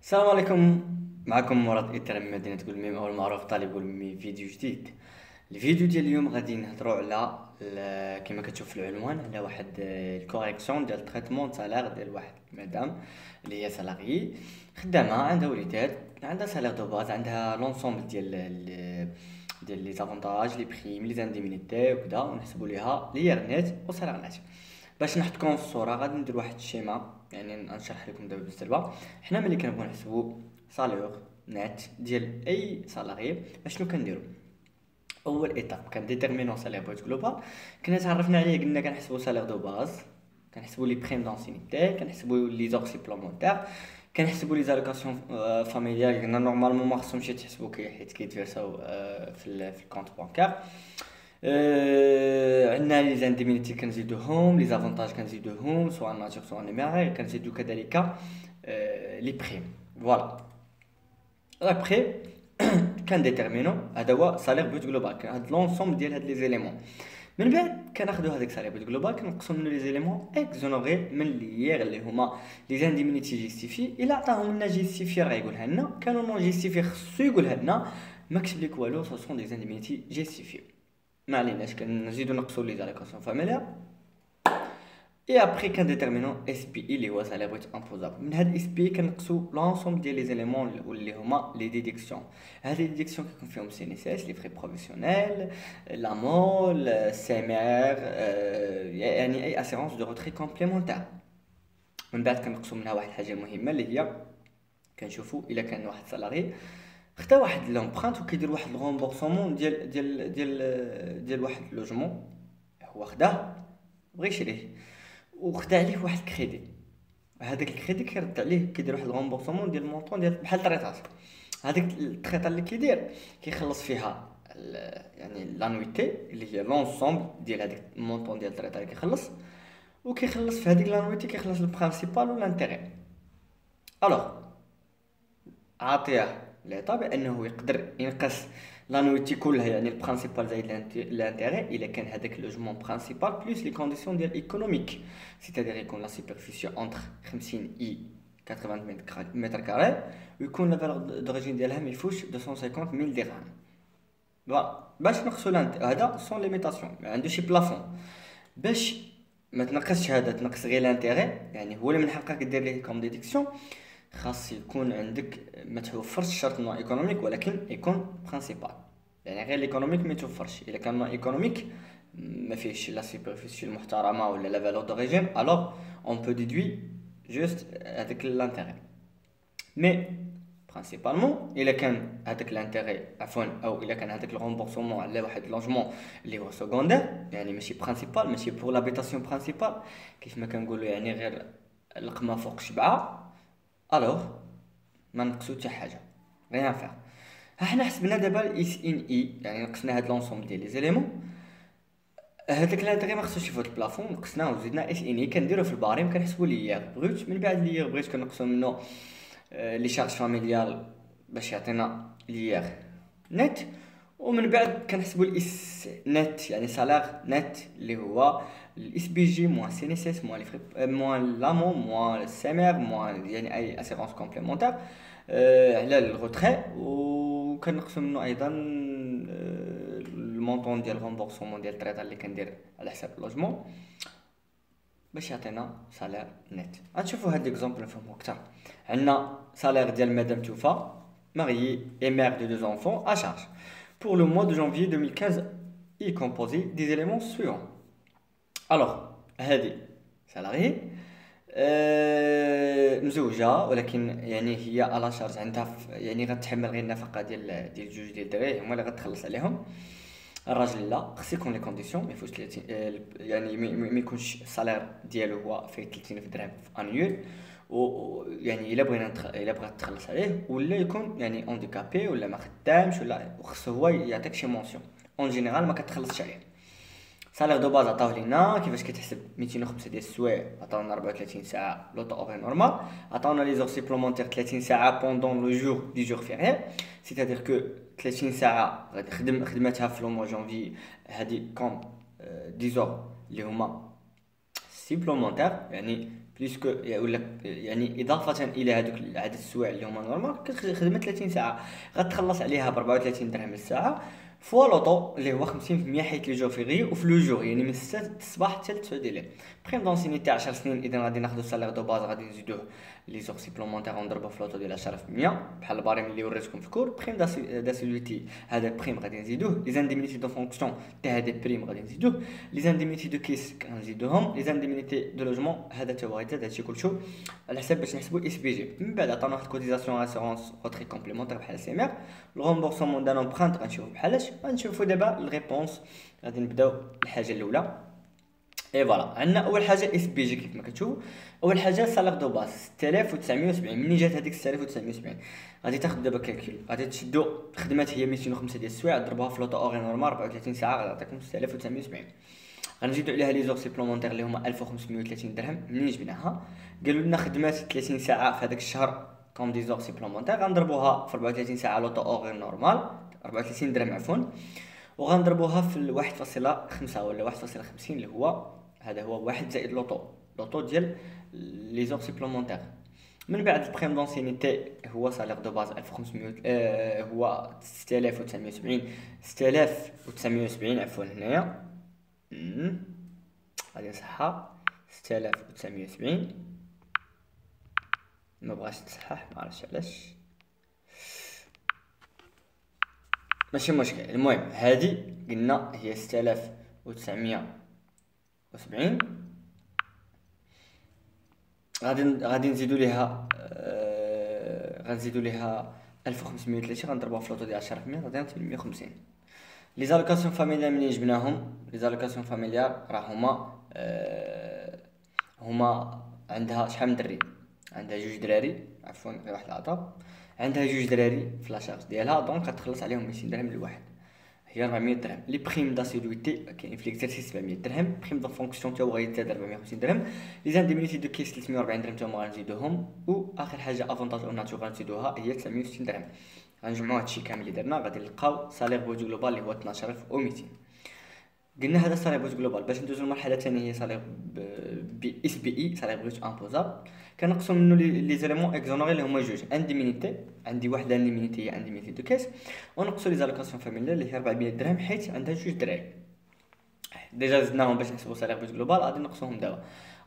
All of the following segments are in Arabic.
السلام عليكم. معكم مراد إكرام من مدينة قلميم أو المعروف طالب قلميم. فيديو جديد. الفيديو ديال اليوم غادي نهضروا على كما كتشوف في العنوان على واحد الكوريكسيون ديال تريتمون سالير ديال واحد مدام اللي هي سالاري خدامه عندها وليدات، عندها سالير دو باز، عندها لونسومبل ديال لي زافونتاج لي بريم لي زانديمينيتي وكذا، ونحسبوا ليها لي يرنيت وسالير نت. باش نحطكم في الصوره غادي ندير واحد الشيما، يعني نشرح لكم دابا بالسلبه. حنا ملي كنبغيو نحسبوا سالير نت ديال اي سالاري اشنو كنديرو؟ اول ايتاب كنديتيرمينو سالير بروت جلوبال. كنا تعرفنا عليه، قلنا كنحسبوا سالير دو باز، كنحسبوا لي بريم دونسينيتي، كنحسبوا لي زور سيبلومونتير، كنحسبوا لي زالوكاسيون فاميليال. قلنا نورمالمون ما خصهمش يتحسبوا حيت كيتفيرساو في الكونت بانكار. عندنا لي زانديمينيتي كنزيدوهم، لي زافونتاج كنزيدوهم سواء ناتور سواء نيميريك، كنزيدو كذلك لي بريم. فوالا. ابخي كنديتيرمينو هذا هو سالير بروت جلوبال، هاد لونسومبل ديال هاد لي زيليمون. من بعد كناخدو هذاك سالير بروت جلوبال كنقصو منو لي زيليمون اكزونوري من ليير اللي هما لي زانديمينيتي جيستيفي. الا عطاهم لنا جيستيفي راه يقولها لنا، كانوا نون جيستيفي خصو يقولها لنا، ما كتب لك والو، سو سون دي زانديمينيتي جيستيفي. ما عليناش، كنزيدو نقصو لي زاليكاسيون فاميليار. Et après كنديتيرمينو اس بي اي اللي هو سالير بروت امبوزابل. من هاد اس بي اي كنقصو لونسومبل ديال لي زيليمون اللي هما لي ديديكسيون. هاد لي ديديكسيون كيكون فيهم سي ان اس اس، لي فري بروفيسيونيل، لا مول، سي ام ار، يعني اي اسيرونس دو روتري كومبليمونتير. من بعد كنقصو منها واحد الحاجه مهمه اللي هي كنشوفو الا كان واحد سالاري خدا واحد لومبرانت وكيدير واحد الغومبورسمون ديال واحد اللوجمون، هو خداه بغى يشريه وخدا عليه واحد الكريدي. هذاك الكريدي كيرد عليه، كيدير واحد الغومبورسمون ديال المونطون ديال بحال طريطات. هذيك الطريطه اللي كيدير كيخلص فيها يعني لانويتي اللي هي لونسومبل ديال هذيك المونطون ديال الطريطه اللي كيخلص، وكيخلص في هذيك لانويتي كيخلص البرانسيبال والانتيري. الوغ عاطيه ليطا بانه يقدر ينقص لانويتي كلها، يعني البرانسيبال زائد لانتيري، الا كان هذاك لوجمون برانسيبال بلس لي كونديسيون ديال ايكونوميك، سيتادير يكون لا سوبرفيسي اونتر 50 اي 80 متر كاري، ويكون لا فالور دوريجين ديالها ما يفوش 250 درهم. فوالا. باش نقصو هذا سون ليميتاسيون، ما عندوش شي بلافون. باش ما تنقصش هذا، تنقص غير لانتيري، يعني هو اللي من حقك دير ليه كوم ديديكسيون. خاص يكون عندك، ما توفرش الشرط نوع ايكونوميك ولكن يكون برينسيبال، يعني غير الايكونوميك ما يتوفرش. الا كان نوع ايكونوميك ما فيهش لا سوبرفيسي المحترمه ولا لا فالور دوريجين، الوغ اون بو ديدوي جوست هذاك لانتيري. مي برينسيبالمون الا كان هذاك لانتيري عفوا، او الا كان هذاك الرومبورسمون على واحد لونجمون اللي هو سكوندير، يعني ماشي برينسيبال، ماشي بور لابيتاسيون برينسيبال، كيف ما كنقولوا يعني غير القمه فوق شبعه، الوغ ما نقصو حتى حاجه، غير فيها. ها حنا حسبنا دابا الاس ان اي، يعني نقصنا هاد لونسومبل ديال لي زيليمون. هذاك لانتيغي ما خصوش يفوت البلافون، نقصناه وزدنا اس ان اي كنديرو في الباريم، كنحسبوا ليير بروت. من بعد ليير بروت كنقصو منه لي شارج فاميليال باش يعطينا ليير نت. ومن بعد كنحسبوا الاس نت، يعني سالير نت اللي هو الاس بي جي موان سي ان اس اس موان لي فري موان لامون موان السمر موان يعني اي اسيرونس كومبليمونتير على الغوتري. وكنقصو منه ايضا المونطون ديال الغومبورسمون ديال الطريطه اللي كندير على حساب اللوجمون باش يعطينا سالير نت. غنشوفوا هاد ليكزومبل نفهمو اكثر. عندنا سالير ديال مدام توفا mariée et mère de deux enfants à charge pour le mois de janvier 2015 est composé des éléments suivants. Alors هذه سالاري مزوجه، ولكن يعني هي على شارج عندها يعني غتحمل غير النفقه ديال جوج ديال الدراري هما اللي غتخلص عليهم. الراجل لا، خص يكون لي كونديسيون ما يفوتش 30 يعني ما يكونش السالير ديالو هو فيه 30000 درهم في انيول، ويعني الا بغات تخلص عليه، ولا يكون يعني اونديكابي ولا ما خدامش، ولا خصو هو يعطيك شي مونسيون. اون جينيرال ما كتخلصش عليه. سالير دو باز عطاوه لينا كيفاش كيتحسب 205 ديال السوايع، عطاونا 34 ساعه لوطو اوفر نورمال، عطاونا لي زور سيبلومونتير 30 ساعه بوندون لو جور دي جور فيري، سيتادير كو 30 ساعه غادي خدمتها في لو موا جونفي هادي كوم 10 زور اللي هما سيبلومونتير، يعني بيسكو ولا يعني اضافه الى هذوك عدد السوايع اللي هما نورمال، كتخدم 30 ساعه غتخلص عليها ب 34 درهم للساعه، فوا لوطو اللي هو 50% حيت لي جور فيغي وفي لو جور يعني من 6 الصباح حتى ل 9 الليل. بريم دونسينيتي 10 سنين، اذا غادي ناخذ السالير دو باز غادي نزيدوه لي زور سيبلومونتير ونضربوه في لوطو ديال 10% بحال الباريم اللي وريتكم في الكور. بريم داسيلوتي هذا بريم غادي نزيدوه، لي زانديمينيتي دو فونكسيون تاع هذا بريم غادي نزيدوه، لي زانديمينيتي دو كيس غنزيدوهم، لي زانديمينيتي دو لوجمون هذا تا هو غيتزاد. هادشي كلشو على حساب باش نحسبوا اس بي جي. من بعد عطانا واحد كوتيزاسيون اسيرونس روتري كومبليمونتير بحال سي ام ار. الغومبورسمون دان امبرانت غنشوفو بحالاش. غنشوفو دابا الريبونس. غادي نبداو الحاجه الاولى. اي فوالا، عندنا اول حاجه اس بي جي كيف ما كتشوفوا. اول حاجه سالير دو باز 6970. منين جات هذيك 6970 غادي تاخذ دابا كالكول، غادي تشدوا خدمات هي 205 ديال السوايع ضربوها في لوطو اوري نورمال 34 ساعه غادي تعطيكم 6970. غنزيدوا عليها لي زور سيبلومونتير اللي هما 1530 درهم. منين جبناها؟ قالوا لنا خدمات 30 ساعه في هذاك الشهر كوم دي زور سيبلومونتير، غنضربوها في 34 ساعه لوطو اوري نورمال 34 درهم عفوا، وغنضربوها في 1.5 ولا 1.50 اللي هو هذا هو 1 زائد لوطو ديال لي زور سيبلومونتير. من بعد البريم دونسينيتي هو سالير دو باز 1500 هو 6970 6970 عفوا هنايا غادي نصحها 6970 ما بغاش تصحح ما عرفتش علاش ماشي مشكل. المهم هذه قلنا هي 6970 غادي نزيدوا ليها غنزيدوا ليها 1530 غنضربوها في لوطو ديال 10% غادي نعطي 850. لي زالوكاسيون فاميليال منين جبناهم؟ لي زالوكاسيون فاميليال راه هما عندها شحال من دري؟ عندها جوج دراري عفوا غير واحد العطا، عندها جوج دراري في لاشارج ديالها دونك غتخلص عليهم 200 درهم للواحد، هي 400 درهم. لي بريم داسيدويتي كاين في ليكزارسيس 700 درهم، بريم دو فونكسيون تا هو غيتزاد 450 درهم، لي زانديمينيتي دو كيس 340 درهم تا هما غنزيدوهم، و اخر حاجه افونتاج اون ناتور غنزيدوها هي 360 درهم. غنجمعوا هادشي كامل اللي درنا غادي نلقاو سالير بوت جلوبال اللي هو 12200. قلنا هذا سالير بوت جلوبال. باش ندوزو للمرحله الثانيه هي سالير بي اس بي اي سالير بروت امبوزابل. كنقسم منه لي زيليمون اكزونوري اللي هما جوج. انديمينيتي عندي واحده انديمينيتي هي انديمينيتي دو كاس، ونقصوا لي زالوكاسيون فاميليال اللي هي 400 درهم حيت عندها جوج دراري. ديجا زدناهم باش نحسبوا سالير بوت جلوبال غادي نقصوهم دابا.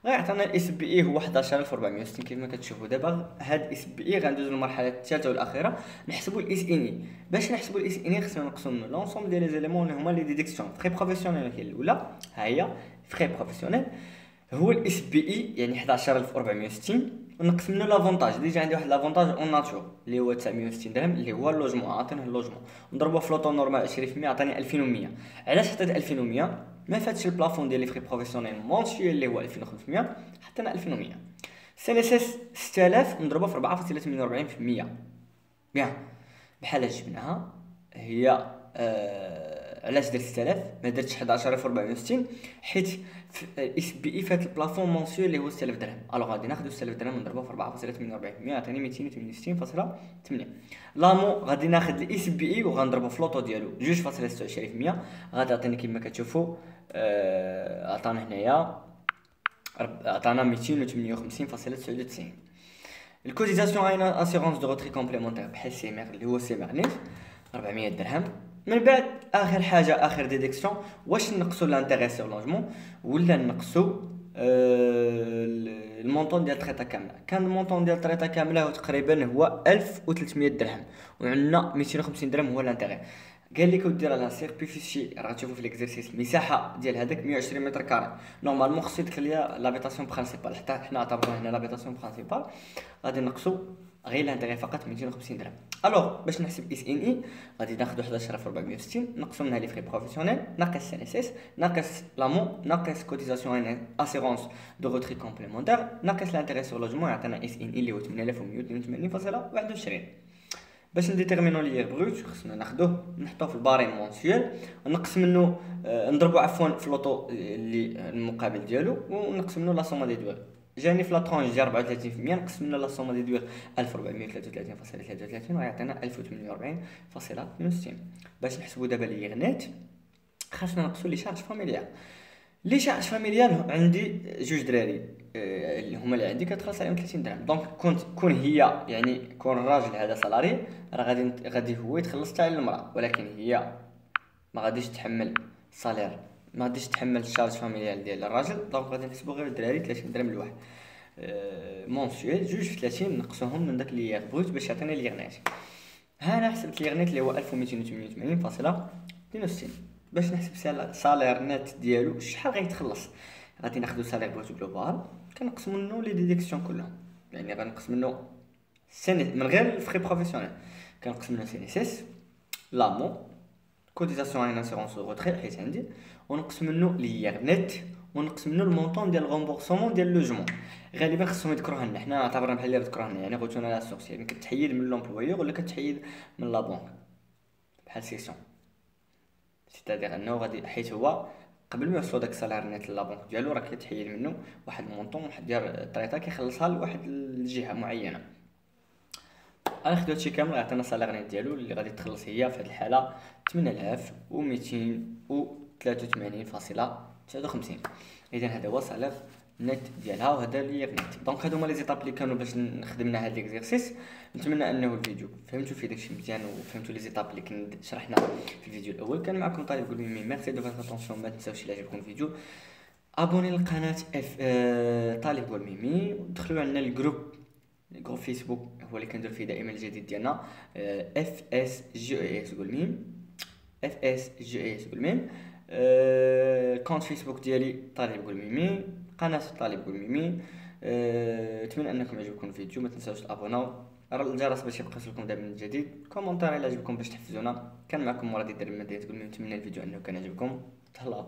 غيعطينا الاس بي اي هو 11460 كيف ما كتشوفوا دابا. هاد الاس بي اي غندوزو للمرحله الثالثه والاخيره نحسبوا الاس ان اي. باش نحسبوا الاس ان اي خصنا نقسموا منه لونسومبل ديال لي زيليمون اللي هما لي ديديكسيون. فري بروفيسيونيل هي الاولى، ها هي فري بروفيسيونيل هو الاس بي اي يعني 11460، ونقسم منه لافونتاج. ديجا عندي واحد لافونتاج اون ناتور اللي هو 960 درهم اللي هو اللوجمون، عطيناه اللوجمون ونضربوه في لوطو نورمال 20% عطاني 2100. علاش حطيت 2100؟ ما فاتش البلافون ديال لي فري بروفيسيونيل مونسيول اللي هو 2500 حطينا 2100. سي ان اس اس 6000 نضربوه في 4.48%. بيان بحال جبناها هي علاش درت 6000 ما درتش 11464 حيت اس بي اي فات البلافون مونسيول اللي هو 6000 درهم. الوغ غادي ناخذ 6000 درهم نضربوه في 4.48% يعطيني 268.8. لامو غادي ناخذ الاس بي اي وغنضربو في لوطو ديالو 2.26%، غادي يعطيني كما كتشوفوا عطانا هنايا عطانا 258.99. الكوتيزاسيون اين اسيرونس دو روتري كومبليمونتير بحال سي ام ار اللي هو سي مارنيف 400 درهم. من بعد اخر حاجه اخر ديديكسيون، واش نقصوا لانتيغي سور لوجمون ولا نقصوا المونطون ديال التريطه كامله؟ كان المونطون ديال التريطه كامله هو تقريبا هو 1300 درهم وعندنا 250 درهم هو لانتيغي. قال لك ودير على سيربيفيسي راه تشوفوا في الاكزرسيس المساحه ديال هذاك 120 متر كاري نورمالمون خصو يدخل ليا لابيتاسيون برينسيبال، حتى حنا اعتبروها هنا لابيتاسيون برينسيبال غادي نقصوا غير لانتيغي فقط 250 درهم. الوغ باش نحسب اس ان اي غادي ناخذ 11460 نقسم منها لي فري بروفيسيونيل ناقص سي ان اس اس ناقص لامون ناقص كوتيزاسيون اسيرونس دو روتري كومبليمونتير ناقص لانتيغي سور لوجمون يعطينا اس ان اي اللي هو 8182.21. باش نديتيرمينو لي بروت خصنا ناخذوه نحطوه في الباريم مونسيول ونقسم منه نضربو عفوا في لوطو اللي المقابل ديالو ونقسم منه لا سوما دي دوير. جاني في لا طرونج ديال 34% نقسم منه لا سوما دي دوير 1433.33 ويعطينا 1048.62. باش نحسبوا دابا لي غنات خاصنا نقصوا لي شارج فاميليال. لي شارج فاميليال عندي جوج دراري، اللي هما اللي عندي كتخلص عليهم 30 درهم. دونك كون هي يعني كون الراجل هذا سالاري، راه غادي هو يتخلص حتى على المراه، ولكن هي ما غاديش تحمل الصالير، ما غاديش تحمل الشارج فاميليال ديال الراجل. دونك غادي نحسبو غير الدراري 30 درهم لواحد مونسيوال، جوج في 30 نقصوهم من داك لي بغيت باش يعطيني لي غنات. ها انا حسبت لي غنيت اللي هو 1288.62. باش نحسب سالير نت ديالو شحال غيتخلص، غادي ناخدو سالير بروت جلوبال كنقسم منه لي ديديكسيون كلهم. يعني غنقسم منه من غير الفري بروفيسيونيل، كنقسم منه سينيسيس، لامو، كوتيزاسيون ان اسيرونس روتري حيت عندي، ونقسم منه ليير نت، ونقسم منه المونطون ديال الغومبورسمون ديال لوجمون. غالبا خصهم يذكروها لنا، حنا اعتبرنا بحال اللي ذكروها لنا، يعني غوتونا لا سورس، يعني كتحيد من لومبلويور ولا كتحيد من لا بنك بحال سيسيون. سيتادير انه غادي حيت هو قبل ما يوصلو داك السالير نيت لا بنك ديالو راه كيتحيد منه واحد المونطون، واحد ديال الطريطه كيخلصها لواحد الجهه معينه. غناخدو هادشي كامل غيعطينا سالير نيت ديالو اللي غادي تخلص هي في هاد الحاله 8283.59. اذا هذا هو سالير نت ديالها، وهذا لي نت. دونك هادو هما لي زيتاب اللي كانوا باش خدمنا هاد ليكزيرسيس. نتمنى انه الفيديو فهمتوا فيه داكشي مزيان، وفهمتوا لي زيتاب اللي كنت شرحنا في الفيديو الاول. كان معكم طالب قول ميمي، ميرسي دو فوتر اتونسيون. ما تنساوش الى عجبكم الفيديو ابوني للقناه طالب قول ميمي، ودخلوا عندنا الجروب فيسبوك هو اللي كندير فيه دائما الجديد ديالنا، اف اس جي اي اس قول ميم، اف اس جي اي اس قول ميم. كونت فيسبوك ديالي طالب قول ميمي، قناه طالب قول ميمي. اتمنى انكم عجبكم الفيديو، ما تنساوش الابوناو، الجرس باش يبقى يوصلكم دائما الجديد، كومونتير الى عجبكم باش تحفزونا. كان معكم مراد الدرب من مدينه قول ميم، نتمنى الفيديو انه كان عجبكم. تهلاو.